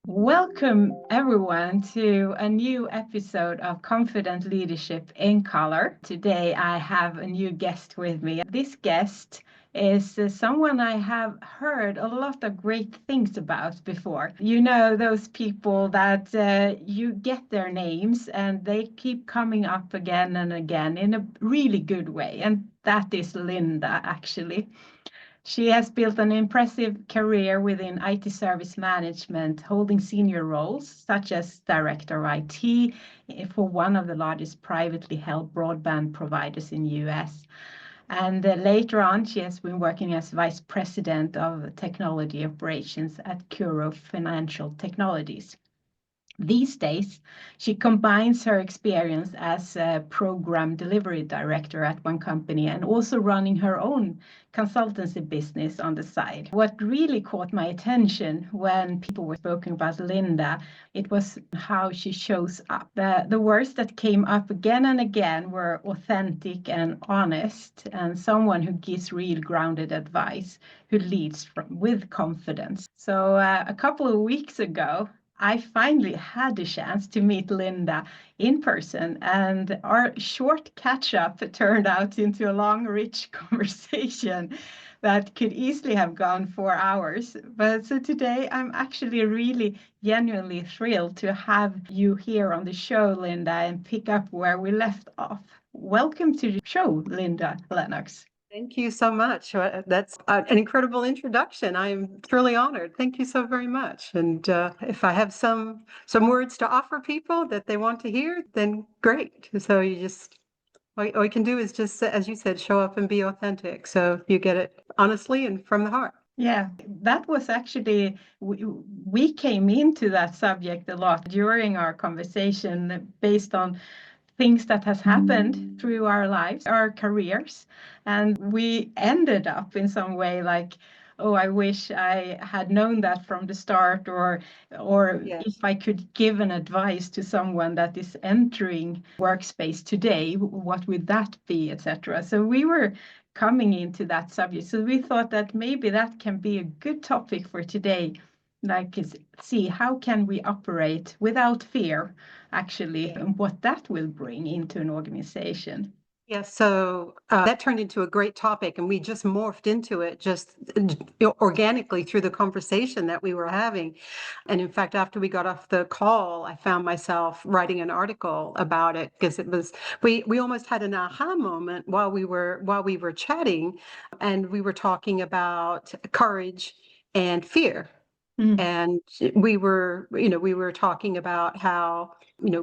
Welcome everyone to a new episode of Confident Leadership in Color. Today I have a new guest with me. This guest is someone I have heard a lot of great things about before. You know, those people that you get their names and they keep coming up again and again in a really good way. And that is Linda, actually. She has built an impressive career within IT service management, holding senior roles such as director of IT for one of the largest privately held broadband providers in the US. And later on, she has been working as vice president of technology operations at Curo Financial Technologies. These days, she combines her experience as a program delivery director at one company and also running her own consultancy business on the side. What really caught my attention when people were speaking about Linda, it was how she shows up. The words that came up again and again were authentic and honest, and someone who gives real grounded advice, who leads with confidence. So a couple of weeks ago, I finally had the chance to meet Linda in person, and our short catch up turned out into a long, rich conversation that could easily have gone 4 hours. But so today, I'm actually really genuinely thrilled to have you here on the show, Linda, and pick up where we left off. Welcome to the show, Linda Lenox. Thank you so much. That's an incredible introduction. I am truly honored. Thank you so very much. And if I have some words to offer people that they want to hear, then great. So all you can do is just, as you said, show up and be authentic. So you get it honestly and from the heart. Yeah, that was actually, we came into that subject a lot during our conversation based on things that has happened through our lives, our careers. And we ended up in some way like, oh, I wish I had known that from the start, or Yes. if I could give an advice to someone that is entering workspace today, what would that be, etc. So we were coming into that subject. So we thought that maybe that can be a good topic for today. Like, see how can we operate without fear, actually, and what that will bring into an organization. Yes, so that turned into a great topic, and we just morphed into it just organically through the conversation that we were having. And in fact, after we got off the call, I found myself writing an article about it because it was we almost had an aha moment while we were chatting, and we were talking about courage and fear. And we were talking about how,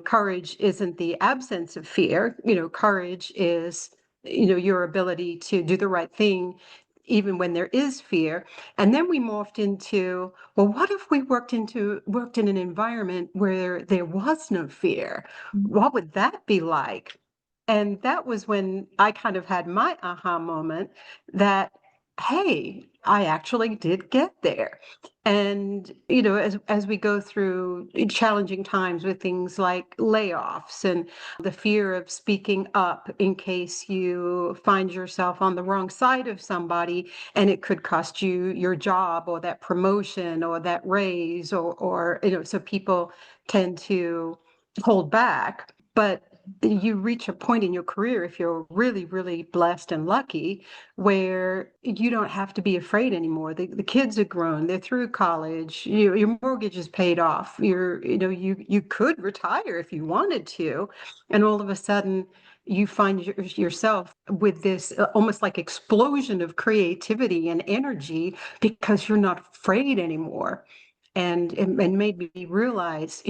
courage isn't the absence of fear. Courage is, your ability to do the right thing, even when there is fear. And then we morphed into, well, what if we worked in an environment where there was no fear? What would that be like? And that was when I kind of had my aha moment that, hey, I actually did get there. And, as we go through challenging times with things like layoffs and the fear of speaking up in case you find yourself on the wrong side of somebody and it could cost you your job or that promotion or that raise or so people tend to hold back. But you reach a point in your career, if you're really, really blessed and lucky, where you don't have to be afraid anymore. The kids are grown, they're through college, your mortgage is paid off, you could retire if you wanted to. And all of a sudden, you find yourself with this almost like explosion of creativity and energy because you're not afraid anymore. And it made me realize,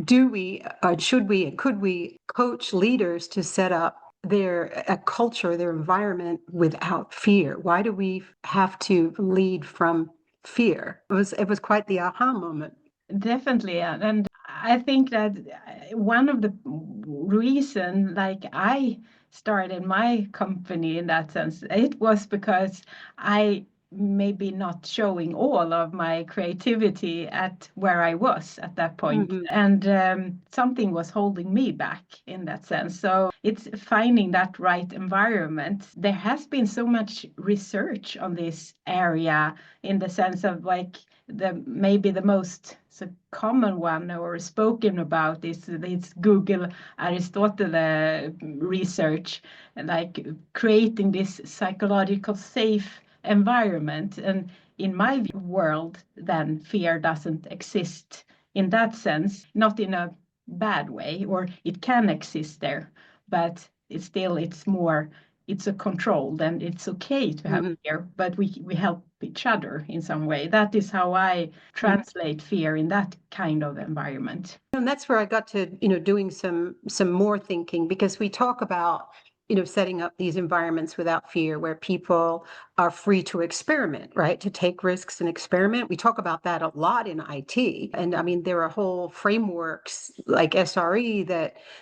do we, should we, and could we coach leaders to set up a culture, their environment without fear? Why do we have to lead from fear? It was quite the aha moment. Definitely, and I think that one of the reason, like I started my company in that sense, it was because I maybe not showing all of my creativity at where I was at that point. And something was holding me back in that sense. So it's finding that right environment. There has been so much research on this area in the sense of like maybe the most it's a common one or spoken about is it's Google Aristotle research, like creating this psychological safe environment. And in my world, then fear doesn't exist in that sense, not in a bad way, or it can exist there, but it's more, it's a control, then it's okay to have fear, but we help each other in some way. That is how I translate fear in that kind of environment. And that's where I got to, doing some more thinking, because we talk about, setting up these environments without fear where people are free to experiment, right? To take risks and experiment. We talk about that a lot in IT. And I mean, there are whole frameworks like SRE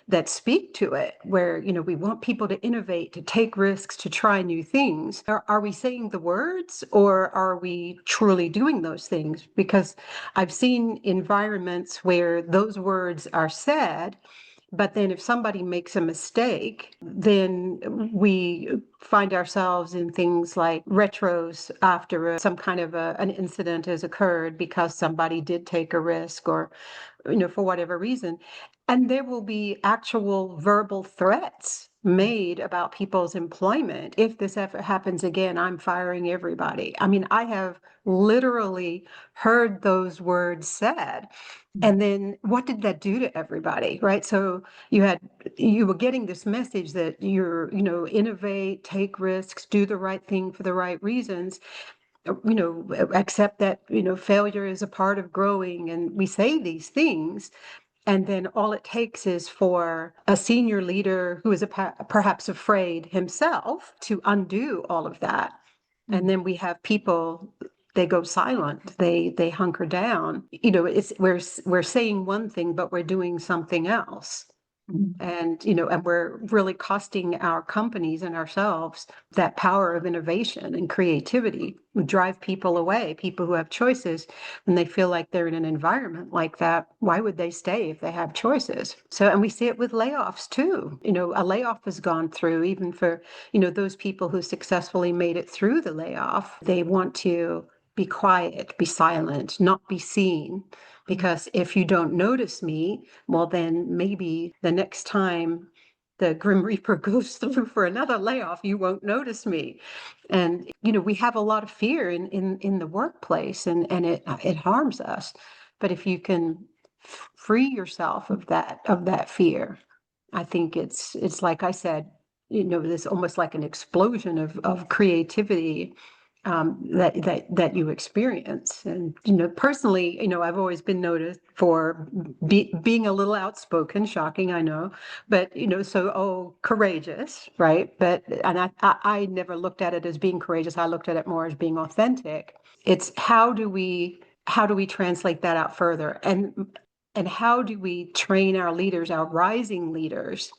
that speak to it, where, we want people to innovate, to take risks, to try new things. Are we saying the words, or are we truly doing those things? Because I've seen environments where those words are said, but then if somebody makes a mistake, then we find ourselves in things like retros after some kind of an incident has occurred because somebody did take a risk, or, for whatever reason. And there will be actual verbal threats made about people's employment. If this ever happens again, I'm firing everybody. I mean, I have literally heard those words said. And then what did that do to everybody, right? So you were getting this message that you're, innovate, take risks, do the right thing for the right reasons, accept that, failure is a part of growing. And we say these things. And then all it takes is for a senior leader who is perhaps afraid himself to undo all of that. And then we have people, they go silent, they hunker down. We're saying one thing, but we're doing something else. And, and we're really costing our companies and ourselves that power of innovation and creativity. We drive people away, people who have choices, when they feel like they're in an environment like that. Why would they stay if they have choices? So, and we see it with layoffs too. A layoff has gone through, even for, those people who successfully made it through the layoff. They want to be quiet, be silent, not be seen. Because if you don't notice me, well, then maybe the next time the Grim Reaper goes through for another layoff, you won't notice me. And, we have a lot of fear in the workplace, and it harms us. But if you can free yourself of that fear, I think it's like I said, there's almost like an explosion of creativity that you experience. And, personally, I've always been noticed for being a little outspoken, shocking, I know, but, courageous, right? And I never looked at it as being courageous. I looked at it more as being authentic. It's how do we translate that out further? And how do we train our leaders, our rising leaders,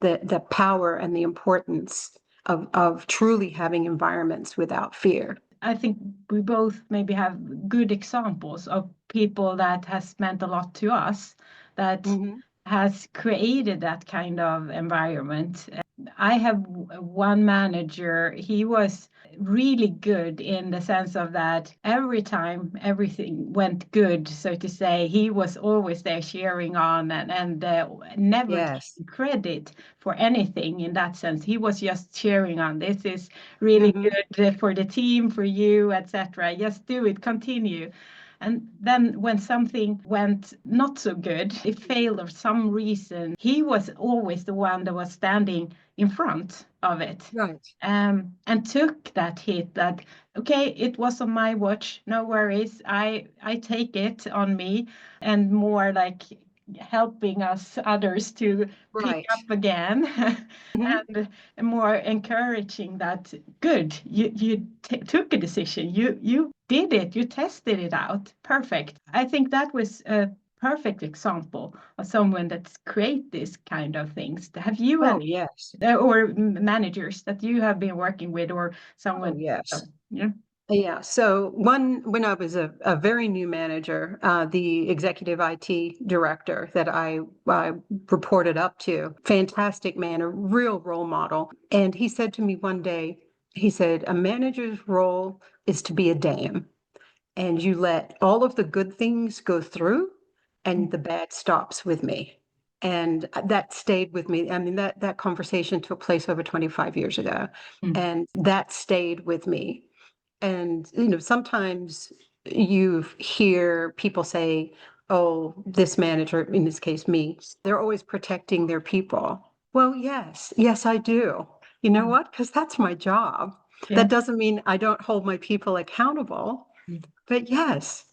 the power and the importance of truly having environments without fear? I think we both maybe have good examples of people that has meant a lot to us, that has created that kind of environment. I have one manager, he was really good in the sense of that every time everything went good, so to say, he was always there cheering on, and never Yes. taking credit for anything in that sense. He was just cheering on. This is really good for the team, for you, etc. Just do it, continue. And then when something went not so good, it failed for some reason, he was always the one that was standing in front of it. Right. And took that hit that, okay, it was on my watch, no worries, I take it on me, and more like helping us others to pick Right. up again. And more encouraging that good, you took a decision, you did it, you tested it out, perfect. I think that was a perfect example of someone that's create this kind of things. Have you Oh, any yes. or managers that you have been working with, or someone? Oh, yes. Yeah. Yeah. So when I was a very new manager, the executive IT director that I reported up to, fantastic man, a real role model. And he said to me one day, he said, a manager's role is to be a dam. and you let all of the good things go through Mm, and the bad stops with me. And that stayed with me. I mean, that conversation took place over 25 years ago, mm, and that stayed with me. And, sometimes you hear people say, oh, this manager, in this case, me, they're always protecting their people. Well, yes, I do. You know mm. what? Because that's my job. Yeah. That doesn't mean I don't hold my people accountable, Mm. but yes,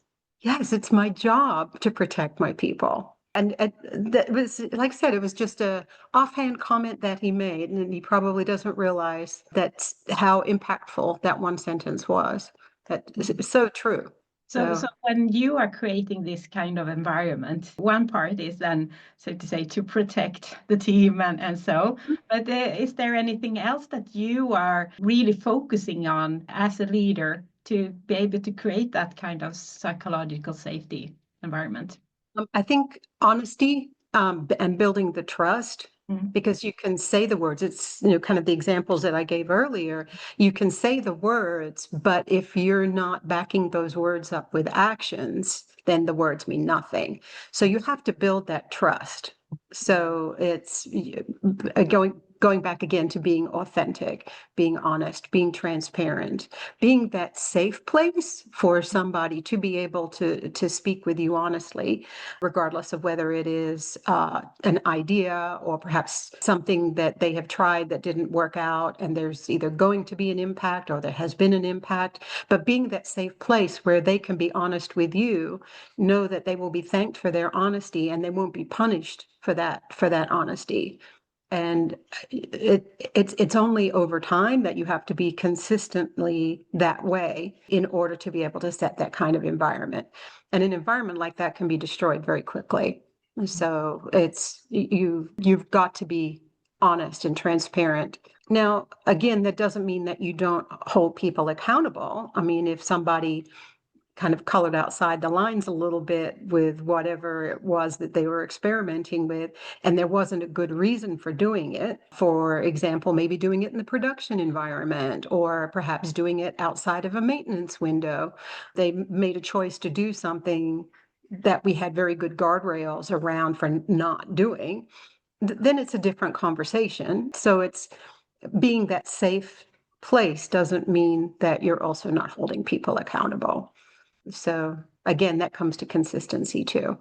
it's my job to protect my people. And that was, like I said, it was just a offhand comment that he made, and he probably doesn't realize that's how impactful that one sentence was. That is so true. So So when you are creating this kind of environment, one part is then, so to say, to protect the team and so. But is there anything else that you are really focusing on as a leader to be able to create that kind of psychological safety environment? I think honesty, and building the trust, Mm, because you can say the words. It's, kind of the examples that I gave earlier. You can say the words, but if you're not backing those words up with actions, then the words mean nothing. So you have to build that trust. So it's going back again to being authentic, being honest, being transparent, being that safe place for somebody to be able to speak with you honestly, regardless of whether it is an idea or perhaps something that they have tried that didn't work out, and there's either going to be an impact or there has been an impact. But being that safe place where they can be honest with you, know that they will be thanked for their honesty and they won't be punished for that honesty. And it's only over time that you have to be consistently that way in order to be able to set that kind of environment. And an environment like that can be destroyed very quickly. So you've got to be honest and transparent. Now, again, that doesn't mean that you don't hold people accountable. I mean, if somebody kind of colored outside the lines a little bit with whatever it was that they were experimenting with, and there wasn't a good reason for doing it. For example, maybe doing it in the production environment, or perhaps doing it outside of a maintenance window. They made a choice to do something that we had very good guardrails around for not doing. Then it's a different conversation. So it's being that safe place doesn't mean that you're also not holding people accountable. So again, that comes to consistency too.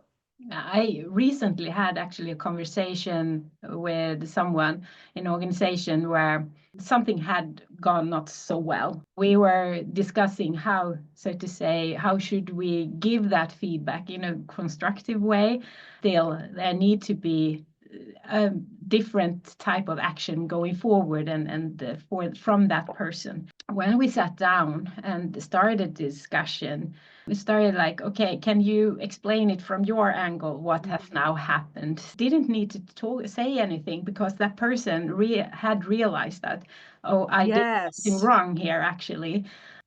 I recently had actually a conversation with someone in an organization where something had gone not so well. We were discussing how, so to say, how should we give that feedback in a constructive way. Still, there need to be a different type of action going forward and from that person. When we sat down and started discussion, we started like, okay, can you explain it from your angle? What has now happened? Didn't need to say anything because that person had realized that, oh, I did something Yes. wrong here actually.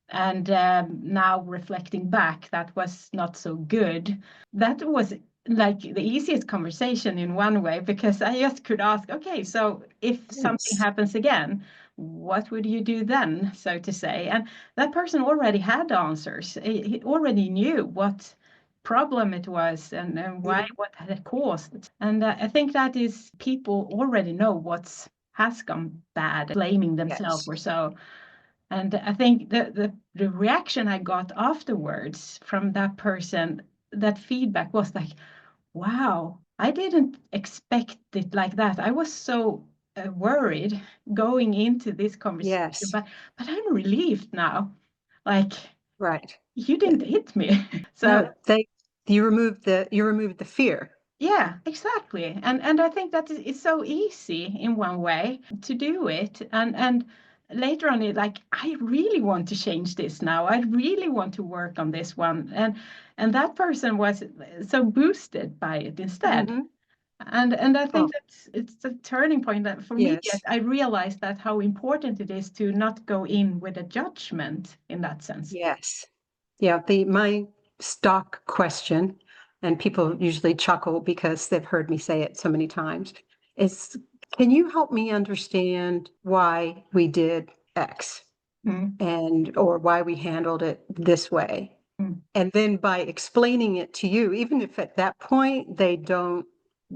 And now reflecting back, that was not so good. That was like the easiest conversation in one way because I just could ask, okay, so if something Yes. happens again, what would you do then, so to say? And that person already had answers. He already knew what problem it was and why, Mhm. what had caused it. And I think that is people already know what's has gone bad, blaming themselves Yes. or so. And I think the reaction I got afterwards from that person, that feedback was like, wow, I didn't expect it like that. I was so worried going into this conversation, Yes. but I'm relieved now. Like Right. you Yeah. didn't hit me. So No, you removed the fear. yeah, exactly. And I think that it's so easy in one way to do it. And later on it like I really want to change this now. I really want to work on this one. And that person was so boosted by it instead. Hmm. And I Oh, think that's it's a turning point that for me yes. I realized that how important it is to not go in with a judgment in that sense. Yes. Yeah, the my stock question, and people usually chuckle because they've heard me say it so many times, is can you help me understand why we did X Mm, and or why we handled it this way? Mm. And then by explaining it to you, even if at that point they don't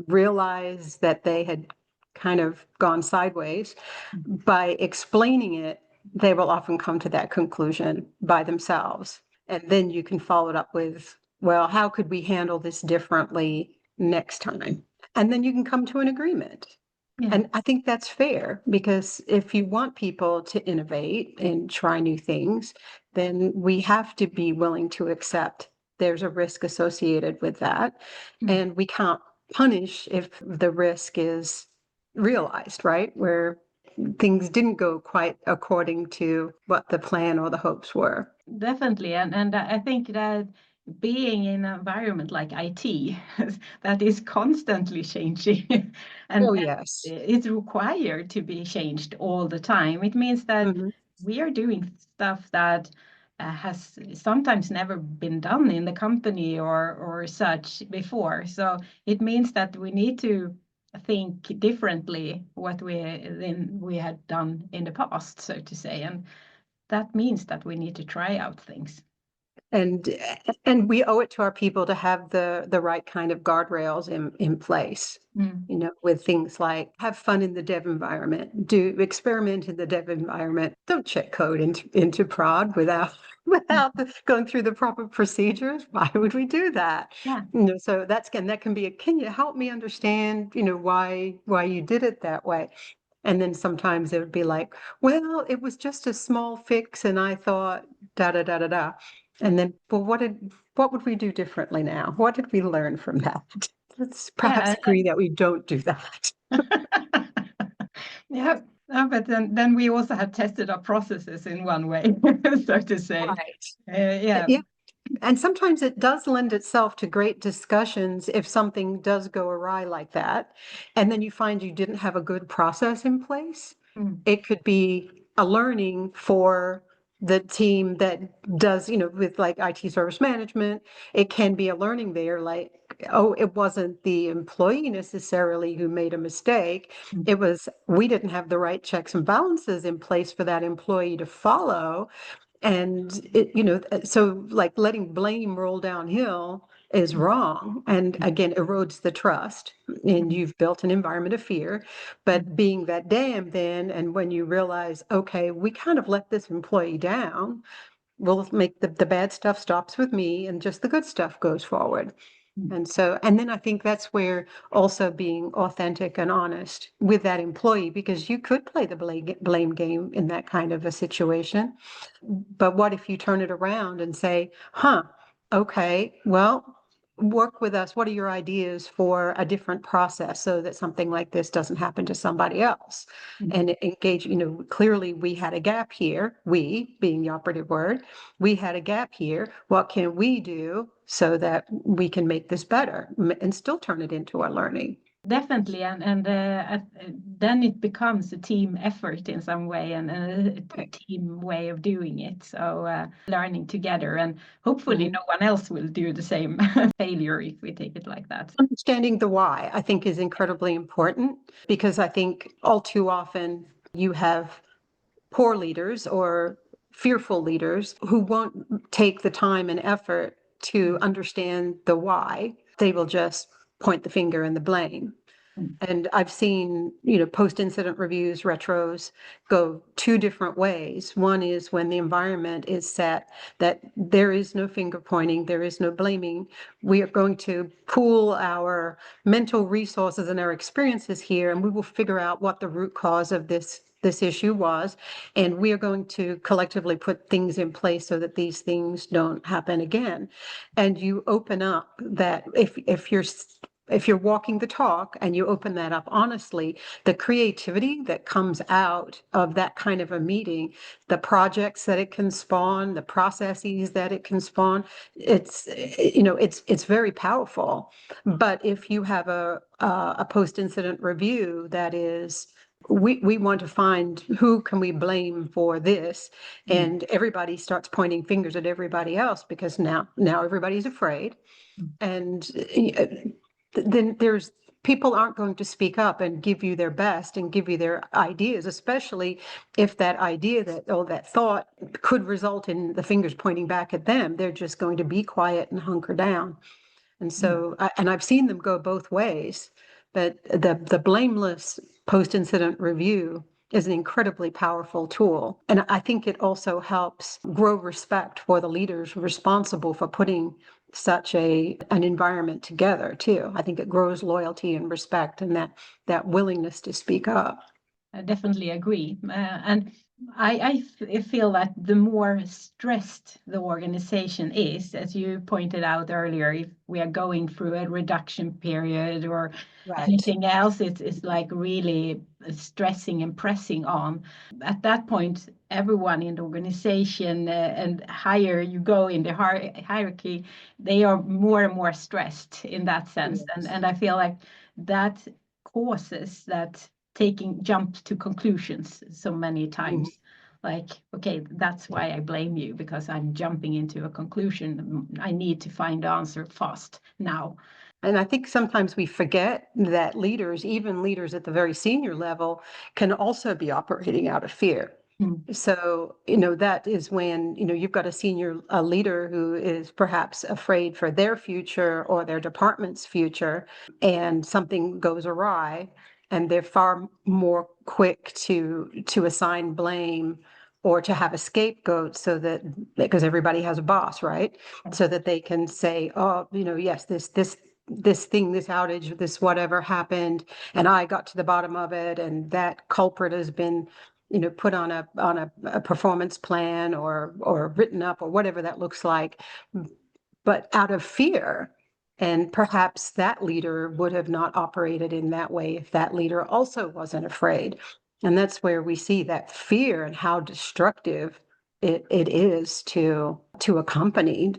realize that they had kind of gone sideways, by explaining it, they will often come to that conclusion by themselves. And then you can follow it up with, well, how could we handle this differently next time? And then you can come to an agreement. Yeah. And I think that's fair, because if you want people to innovate and try new things, then we have to be willing to accept there's a risk associated with that. Mm. And we can't punish if the risk is realized, right? Where things didn't go quite according to what the plan or the hopes were. Definitely, and I think that being in an environment like IT that is constantly changing and Oh, yes. it's required to be changed all the time. It means that Mhm. we are doing stuff that has sometimes never been done in the company or such before. So it means that we need to think differently what we had done in the past, so to say, and that means that we need to try out things. And and we owe it to our people to have the right kind of guardrails in place, Mm. with things like have fun in the dev environment, do experiment in the dev environment, don't check code into prod without going through the proper procedures. Why would we do that? Yeah. So that can be can you help me understand, why you did it that way? And then sometimes it would be like, well, it was just a small fix and I thought da da da da da. And then, well, what would we do differently now? What did we learn from that? Let's perhaps Yeah. agree that we don't do that. Yeah. No, but then we also have tested our processes in one way, so to say. Right. Yeah. Yeah. And sometimes it does lend itself to great discussions if something does go awry like that. And then you find you didn't have a good process in place. Mm. It could be a learning for the team that does, with like IT service management. It can be a learning there, like, oh, it wasn't the employee necessarily who made a mistake. Mm. It was, we didn't have the right checks and balances in place for that employee to follow. And so like letting blame roll downhill is wrong. And again, erodes the trust. And Mm. you've built an environment of fear. But being that dam then, and when you realize, okay, we kind of let this employee down, we'll make the bad stuff stops with me and just the good stuff goes forward. Mm. And then I think that's where also being authentic and honest with that employee, because you could play the blame game in that kind of a situation. But what if you turn it around and say, okay, well, work with us. What are your ideas for a different process so that something like this doesn't happen to somebody else? Mm. And engage, clearly we had a gap here, we being the operative word, we had a gap here. What can we do so that we can make this better and still turn it into a learning? Definitely, and then it becomes a team effort in some way, and a team way of doing it. So learning together, and hopefully Mhm. no one else will do the same failure if we take it like that. Understanding the why, I think, is incredibly important, because I think all too often you have poor leaders or fearful leaders who won't take the time and effort to understand the why. They will just point the finger and the blame. Mm. And I've seen, post-incident reviews, retros go two different ways. One is when the environment is set that there is no finger pointing, there is no blaming. We are going to pool our mental resources and our experiences here, and we will figure out what the root cause of this issue was. And we are going to collectively put things in place so that these things don't happen again. And you open up that if you're walking the talk and you open that up honestly, the creativity that comes out of that kind of a meeting, the projects that it can spawn, the processes that it can spawn, it's very powerful. But if you have a post-incident review that is, we want to find who can we blame for this, Mm. and everybody starts pointing fingers at everybody else because now everybody's afraid. And then there's people aren't going to speak up and give you their best and give you their ideas, especially if that idea that thought could result in the fingers pointing back at them. They're just going to be quiet and hunker down. And so, and I've seen them go both ways, but the blameless post-incident review is an incredibly powerful tool. And I think it also helps grow respect for the leaders responsible for putting such an environment together too. I think it grows loyalty and respect and that willingness to speak up. I definitely agree. And I feel that the more stressed the organization is, as you pointed out earlier, if we are going through a reduction period or Right. anything else, it's like really stressing and pressing on. At that point, everyone in the organization and higher you go in the hierarchy, they are more and more stressed in that sense. Yes. And I feel like that causes that taking jump to conclusions so many times. Like, okay, that's why I blame you, because I'm jumping into a conclusion. I need to find the answer fast now. And I think sometimes we forget that leaders, even leaders at the very senior level, can also be operating out of fear. So, that is when, you've got a leader who is perhaps afraid for their future or their department's future, and something goes awry, and they're far more quick to assign blame or to have a scapegoat, so that, because everybody has a boss, right? So that they can say, oh, yes, this thing, this outage, this whatever happened, and I got to the bottom of it, and that culprit has been, put on a performance plan or written up or whatever that looks like, but out of fear. And perhaps that leader would have not operated in that way if that leader also wasn't afraid. And that's where we see that fear and how destructive it is to a company,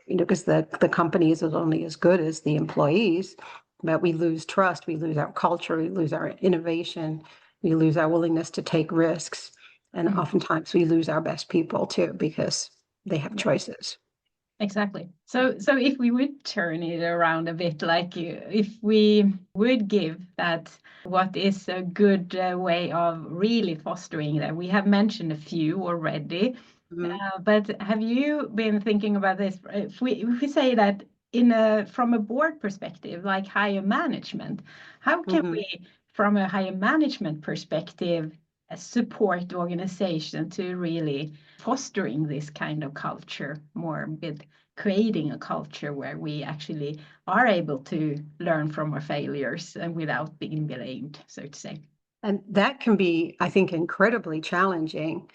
because the company is only as good as the employees. But we lose trust, we lose our culture, we lose our innovation, we lose our willingness to take risks. And oftentimes we lose our best people too, because they have choices. Exactly. So if we would turn it around a bit, like if we would give that, what is a good way of really fostering that? We have mentioned a few already, but have you been thinking about this? If we say that from a board perspective, like higher management, how can we, from a higher management perspective, support the organization to really fostering this kind of culture more, with creating a culture where we actually are able to learn from our failures and without being blamed, so to say. And that can be, I think, incredibly challenging,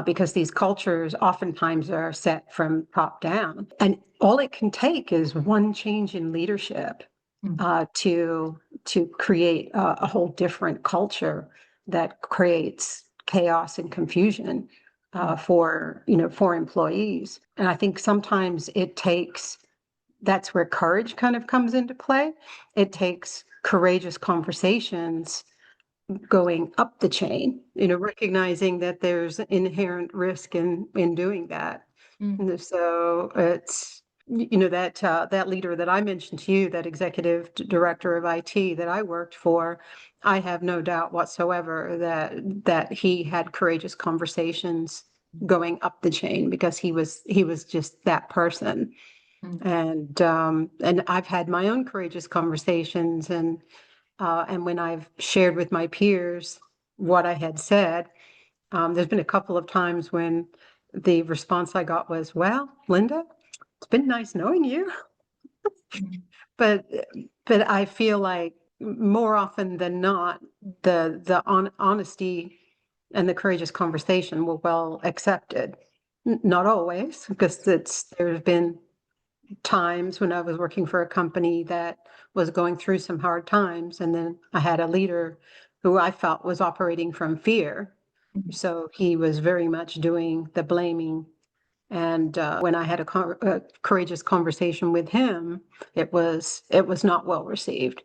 because these cultures oftentimes are set from top down. And all it can take is one change in leadership to create a whole different culture that creates chaos and confusion for employees. And I think sometimes that's where courage kind of comes into play. It takes courageous conversations going up the chain, recognizing that there's inherent risk in doing that. And so it's, that leader that I mentioned to you, that executive director of IT that I worked for, I have no doubt whatsoever that he had courageous conversations going up the chain, because he was just that person. And I've had my own courageous conversations, and when I've shared with my peers what I had said, there's been a couple of times when the response I got was, well, Linda, it's been nice knowing you. But I feel like more often than not, the honesty and the courageous conversation were well accepted. Not always, because there's been times when I was working for a company that was going through some hard times, and then I had a leader who I felt was operating from fear. So he was very much doing the blaming. And when I had a courageous conversation with him, it was not well received.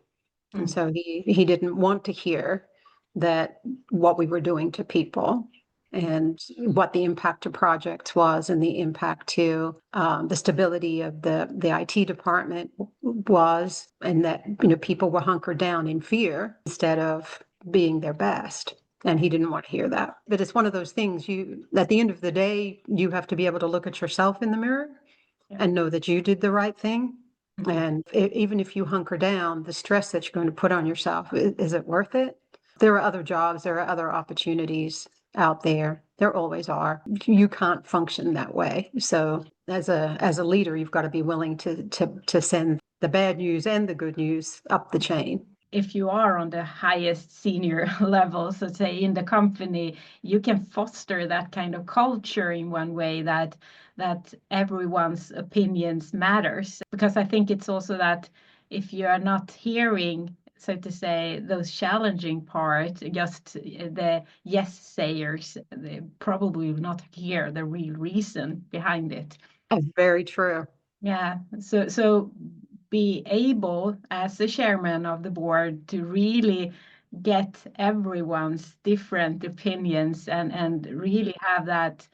And so he didn't want to hear that what we were doing to people. and what the impact to projects was and the impact to the stability of the IT department was, and that, people were hunkered down in fear instead of being their best. And he didn't want to hear that. But it's one of those things, at the end of the day, you have to be able to look at yourself in the mirror and know that you did the right thing. And even if you hunker down, the stress that you're going to put on yourself, is it worth it? There are other jobs, there are other opportunities out there. There always are. You can't function that way. So as a leader, you've got to be willing to send the bad news and the good news up the chain. If you are on the highest senior level, so to say, in the company, you can foster that kind of culture in one way that everyone's opinions matters. Because I think it's also that if you are not hearing, so to say, those challenging parts, just the yes sayers, they probably will not hear the real reason behind it. That's very true. Yeah. So be able, as the chairman of the board, to really get everyone's different opinions and really have that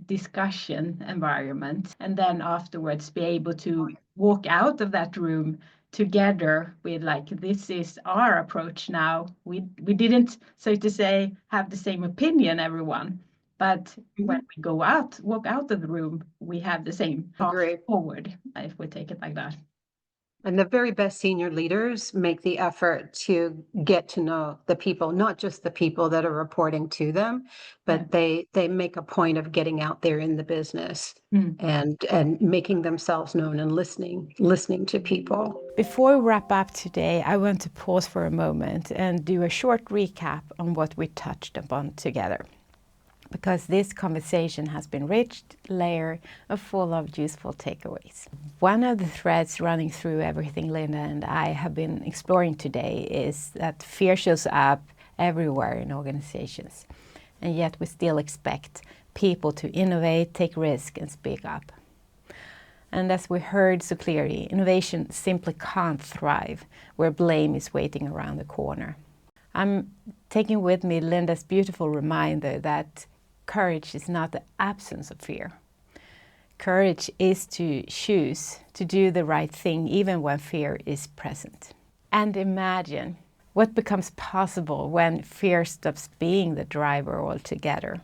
discussion environment, and then afterwards be able to walk out of that room together with, like, this is our approach now. We didn't, so to say, have the same opinion, everyone, but when we walk out of the room, we have the same path forward, if we take it like that. And the very best senior leaders make the effort to get to know the people, not just the people that are reporting to them, but they make a point of getting out there in the business and making themselves known and listening to people. Before we wrap up today, I want to pause for a moment and do a short recap on what we touched upon together, because this conversation has been rich, layered, and full of useful takeaways. One of the threads running through everything Linda and I have been exploring today is that fear shows up everywhere in organizations, and yet we still expect people to innovate, take risks, and speak up. And as we heard so clearly, innovation simply can't thrive where blame is waiting around the corner. I'm taking with me Linda's beautiful reminder that courage is not the absence of fear. Courage is to choose to do the right thing even when fear is present. And imagine what becomes possible when fear stops being the driver altogether.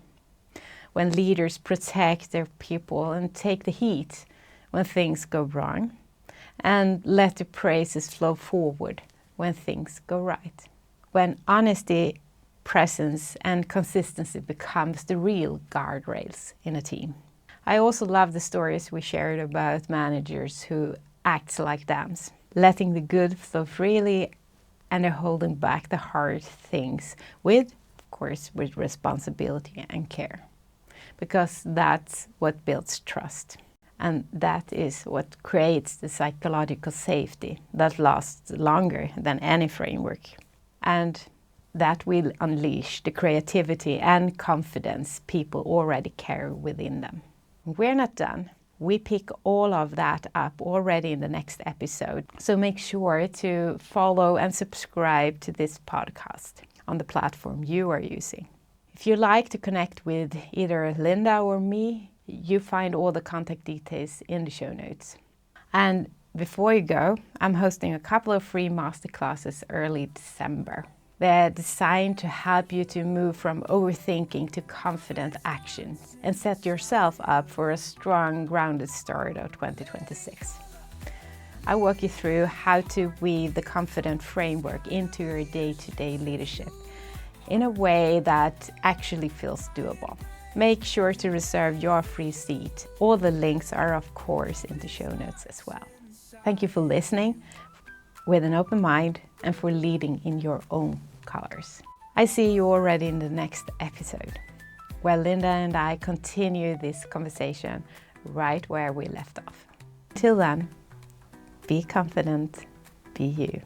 When leaders protect their people and take the heat when things go wrong, and let the praises flow forward when things go right. When honesty, presence, and consistency becomes the real guardrails in a team. I also love the stories we shared about managers who act like dams, letting the good flow freely, and they're holding back the hard things with, of course, with responsibility and care. Because that's what builds trust. And that is what creates the psychological safety that lasts longer than any framework. And that will unleash the creativity and confidence people already carry within them. We're not done. We pick all of that up already in the next episode. So make sure to follow and subscribe to this podcast on the platform you are using. If you like to connect with either Linda or me, you find all the contact details in the show notes. And before you go, I'm hosting a couple of free masterclasses early December. They're designed to help you to move from overthinking to confident actions and set yourself up for a strong, grounded start of 2026. I walk you through how to weave the confident framework into your day-to-day leadership in a way that actually feels doable. Make sure to reserve your free seat. All the links are, of course, in the show notes as well. Thank you for listening with an open mind and for leading in your own colors. I see you already in the next episode, where Linda and I continue this conversation right where we left off. Till then, be confident, be you.